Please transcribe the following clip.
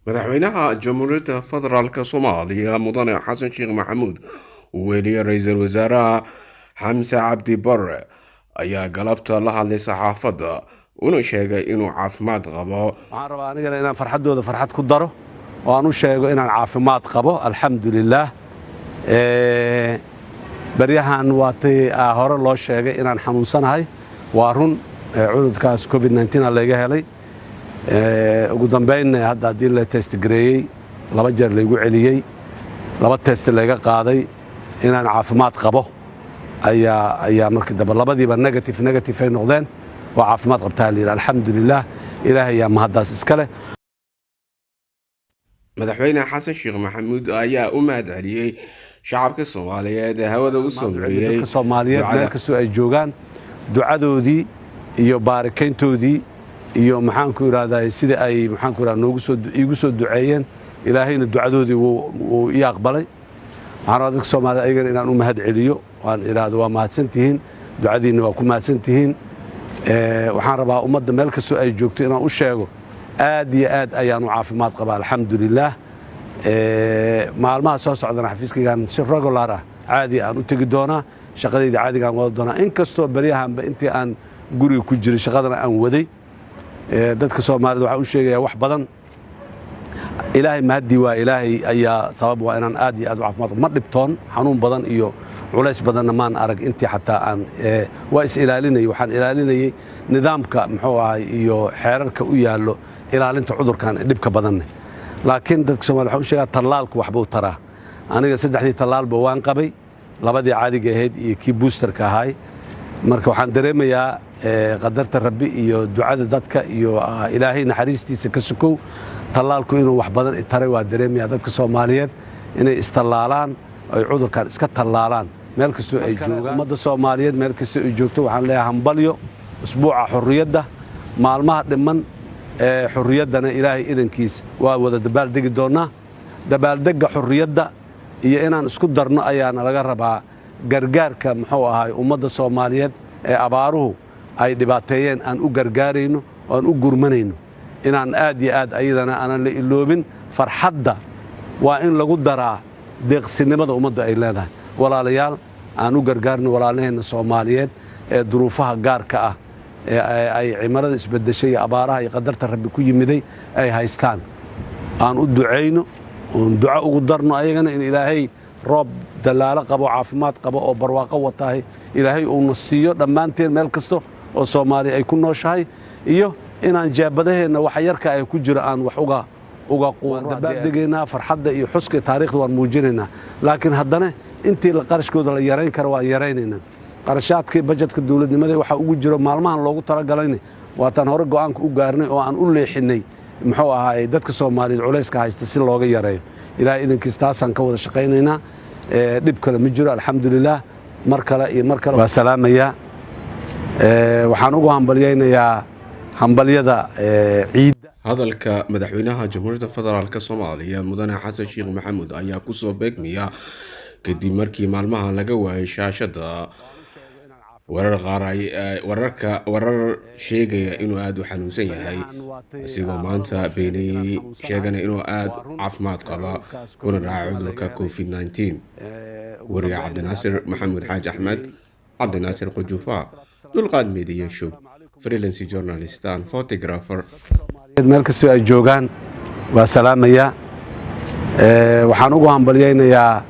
madaxweynaha jamhuuriyadda federaalk Soomaaliya mudane xasan sheekh maxamuud uu weeliyay ra'iisul wasaaraha xamse cabdi barre ayaa galabta la hadlay saxaafadda una sheegay inuu caafimaad qabo. waxaan rabaa anigana inaan farxadooda farxad ku daro oo aan u sheego inaan caafimaad qabo alxamdulillaah. baryahan waatay hore loo sheegay inaan xanuunsanahay, waa run. cudurkaas covid-19 laga helay, ugu dambeyn hadda haddii la test gareeyey 2 jeer laygu celiyey, 2 test laga qaaday inaan caafimaad qabo ayaa markii dambe labadiiba negative ay noqdeen. waa caafimaad qabtaa la yidhi alxamdulillaah. ilaahay yaa mahaddaas iska leh. madaxweyne xasan sheekh maxamuud ayaa u mahad celiyey shacabka Soomaaliyeed ee hawada u soo mariyay Soomaaliyeed meel kastoo ay joogaan, ducadoodii iyo baarakayntoodii iyo maxaan ku iraahdaa sida ay maxaan ku iraahdaa iigu soo duceeyeen, ilaahayna ducadoodii wuu ii aqbalay. waxaan rabaa dadka Soomaaliyeed ayagana inaan u mahad celiyo, waan iraahdo waa mahadsantihiin, ducadiina waa ku mahadsantihiin. waxaan rabaa ummadda meel kastoo ay joogto inaan u sheego aad iyo aad ayaan u caafimaad qabaa alxamdulillaah. maalmaha soo socdana xafiiskaygaan si regular caadi aan u tegi doonaa, shaqadayda caadigaan wada doonaa, inkastoo baryahanba intii aan guriga ku jiray shaqadana aan waday. dadka Soomaaliyeed waxaan u sheegayaa wax badan ilaahay mahadii waa ilaahay ayaa sabab waa inaan aad iyo aad u caafimaad ma dhibtoon, xanuun badan iyo culays badanna maan arag. intii xataa aan waa is ilaalinayay, waxaan ilaalinayay nidaamka muxuu ahay iyo xeerarka u yaallo ilaalinta cudurkan dhibka badanne. laakiin dadka Soomaaliyeed waxaan u sheegaa tallaalku waxbuu taraa. aniga 3 tallaalba waan qabay, 2 caadiga ahayd iyo kii boosterka ahay. marka waxaan dareemayaa qadarta rabbi iyo ducada dadka iyo ilaahay naxariistiisa ka sukow tallaalku inuu wax badan taray. waa dareemayaa dadka Soomaaliyeed inay istallaalaan, ay cudurkan iska tallaalaan meel kastoo ay joogaan. ummadda Soomaaliyeed meel kastoo ay joogto waxaan leeyahay hambalyo usbuuca xurriyadda, maalmaha dhiman xurriyaddana ilaahay idankiis waa wada dabaaldegi doonnaa. dabaaldegga xurriyadda iyo inaan isku darno ayaana laga rabaa. gargaarka muxuu ahay ummadda Soomaaliyeed ee abaaruhu ay dhibaateeyeen aan u gargaarayno, aan u gurmanayno, inaan aad iyo aad ayadana aanan la iloobin. farxadda waa in lagu daraa deeqsinimada ummadda ay leedahay. walaalayaal aan u gargaarno walaalaheenna Soomaaliyeed ee duruufaha gaarka ah ee ay cimarada isbedeshay iyo abaaraha iyo qadarta rabbi ku yimiday ay haystaan. aan u ducayno, oon duco ugu darno ayagana in ilaahay roob dalaalo qabo, caafimaad qabo oo barwaaqo watahay ilaahay uuna siiyo dhammaanteen meel kasta oo Soomaaliya ay ku nooshahay, iyo inaan jaabadaheenna wax yarka ay ku jiro aan wax uga dabaaldegaynaa. farxadda iyo xuska taariikhda waan muujinaynaa, laakiin haddana intii qarashkooda la yarayn karo waan yaraynaynaa. qarashaadkii bajetka dowladnimada waxa ugu jiro maalmahan loogu talagalayna waataan hore go'aanka u gaarnay oo aan u leexinay muxuu ahaay dadka Soomaaliyeed culayska haysta si looga yareeyo. ilaahay idankiis taasaan ka wada shaqaynaynaa. dhib kale ma jiro alxamdulillaah. mar kale iyo mar kale waa salaamayaa. waxaan ugu hambalyaynayaa hambalyada ciidda. hadalka madaxweynaha jamhuuriyadda federaalk Soomaaliya mudane xasan sheekh maxamuud ayaa ku soo beegmaya kadib markii maalmaha laga waayay shaashadda warar sheegaya inuu aad u xanuunsan yahay, isigoo maanta beeniyey sheegana inuu aad caafimaad qaba kuna dhacay cudurka covid-19. wariye cabdinaasir maxamuud xaaji axmed, cabdinaasir qujuufa, dulqaad media show, freelance journalist and photographer. meel kastoo ay joogaan waa salaamayaa. waxaan ugu hambalyaynayaa